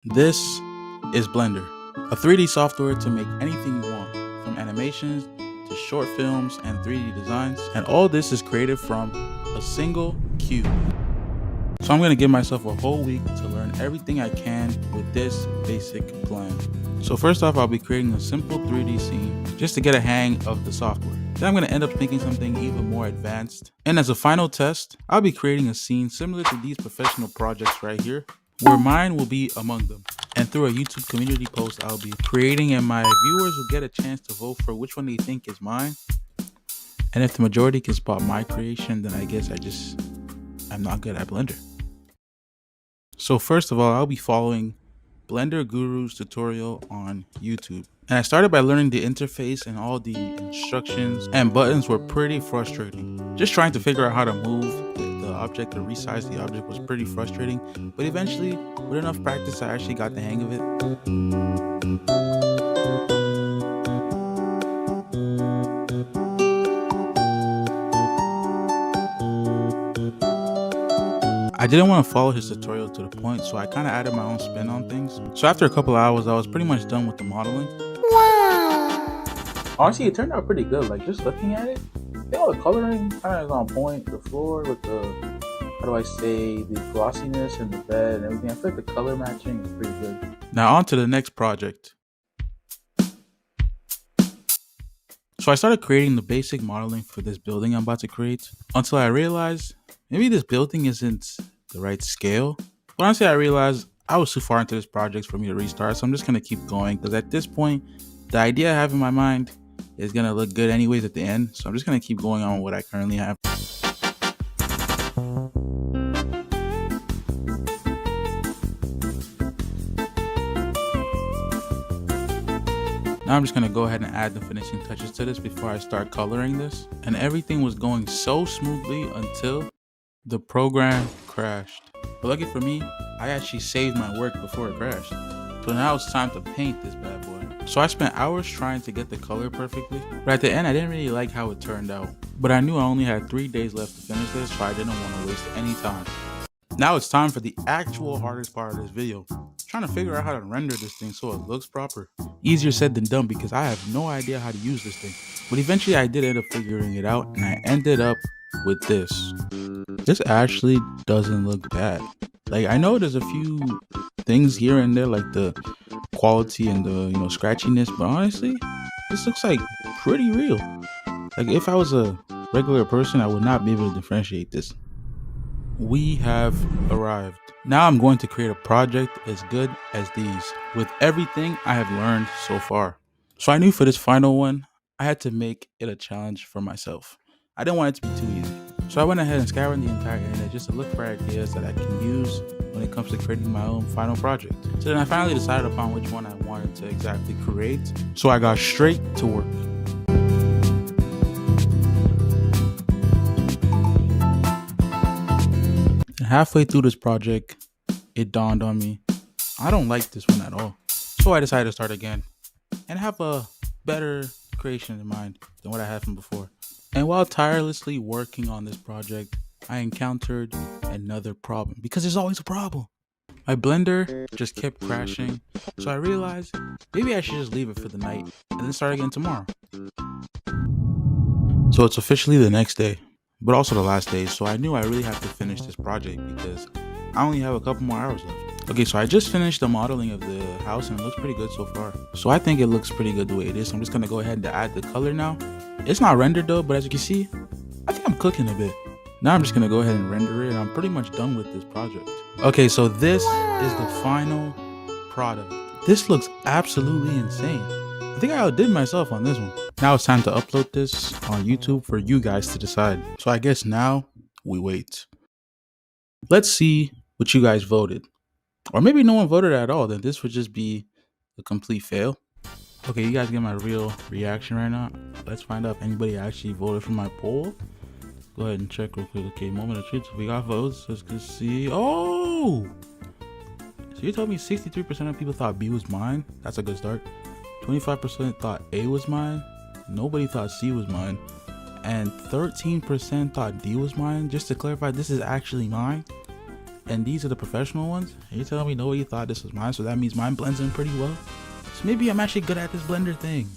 This is Blender, a 3D software to make anything you want, from animations to short films and 3D designs, and all this is created from a single cube. So I'm going to give myself a whole week to learn everything I can with this basic plan. So first off, I'll be creating a simple 3D scene just to get a hang of the software. Then I'm going to end up thinking something even more advanced. And as a final test, I'll be creating a scene similar to these professional projects right here, where mine will be among them. And through a YouTube community post I'll be creating, and my viewers will get a chance to vote for which one they think is mine. And if the majority can spot my creation, then I guess I'm not good at Blender. So first of all, I'll be following Blender Guru's tutorial on YouTube. And I started by learning the interface, and all the instructions and buttons were pretty frustrating. Just trying to figure out how to move the object or resize the object was pretty frustrating. But eventually, with enough practice, I actually got the hang of it. I didn't want to follow his tutorial to the point, so I kind of added my own spin on things. So after a couple hours, I was pretty much done with the modeling. Wow! Honestly, it turned out pretty good. Like, just looking at it, the coloring kind of is on point. The floor with the, the glossiness and the bed and everything. I feel like the color matching is pretty good. Now on to the next project. So I started creating the basic modeling for this building I'm about to create, until I realized maybe this building isn't the right scale. But honestly, I realized I was too far into this project for me to restart, so I'm just gonna keep going, because at this point, the idea I have in my mind is gonna look good anyways at the end. So I'm just gonna keep going on with what I currently have. Now I'm just going to go ahead and add the finishing touches to this before I start coloring this. And everything was going so smoothly until the program crashed. But lucky for me, I actually saved my work before it crashed. So now it's time to paint this bad boy. So I spent hours trying to get the color perfectly. But at the end, I didn't really like how it turned out. But I knew I only had 3 days left to finish this, so I didn't want to waste any time. Now it's time for the actual hardest part of this video. Trying to figure out how to render this thing so it looks proper. Easier said than done, because I have no idea how to use this thing. But eventually I did end up figuring it out, and I ended up with this. This actually doesn't look bad. Like, I know there's a few things here and there, like the quality and the scratchiness, but honestly, this looks like pretty real. Like, if I was a regular person, I would not be able to differentiate this. We have arrived. Now I'm going to create a project as good as these, with everything I have learned so far. So I knew for this final one, I had to make it a challenge for myself. I didn't want it to be too easy. So I went ahead and scoured the entire internet just to look for ideas that I can use when it comes to creating my own final project. So then I finally decided upon which one I wanted to exactly create. So I got straight to work. Halfway through this project, it dawned on me, I don't like this one at all. So I decided to start again and have a better creation in mind than what I had from before. And while tirelessly working on this project, I encountered another problem, because there's always a problem. My Blender just kept crashing, so I realized maybe I should just leave it for the night and then start again tomorrow. So it's officially the next day, but also the last day, so I knew I really have to finish this project because I only have a couple more hours left. Okay, so I just finished the modeling of the house and it looks pretty good so far. So I think it looks pretty good the way it is. So I'm just gonna go ahead and add the color now. It's not rendered though, but as you can see, I think I'm cooking a bit. Now I'm just gonna go ahead and render it, and I'm pretty much done with this project. Okay, so this is the final product. This looks absolutely insane. I think I outdid myself on this one. Now it's time to upload this on YouTube for you guys to decide. So I guess now we wait. Let's see what you guys voted. Or maybe no one voted at all, then this would just be a complete fail. Okay, you guys get my real reaction right now. Let's find out if anybody actually voted for my poll. Go ahead and check real quick. Okay, moment of truth. We got votes. Let's go see. Oh! So you told me 63% of people thought B was mine? That's a good start. 25% thought A was mine. Nobody thought C was mine. And 13% thought D was mine. Just to clarify, this is actually mine. And these are the professional ones? Are you telling me nobody thought this was mine, so that means mine blends in pretty well? So maybe I'm actually good at this blender thing.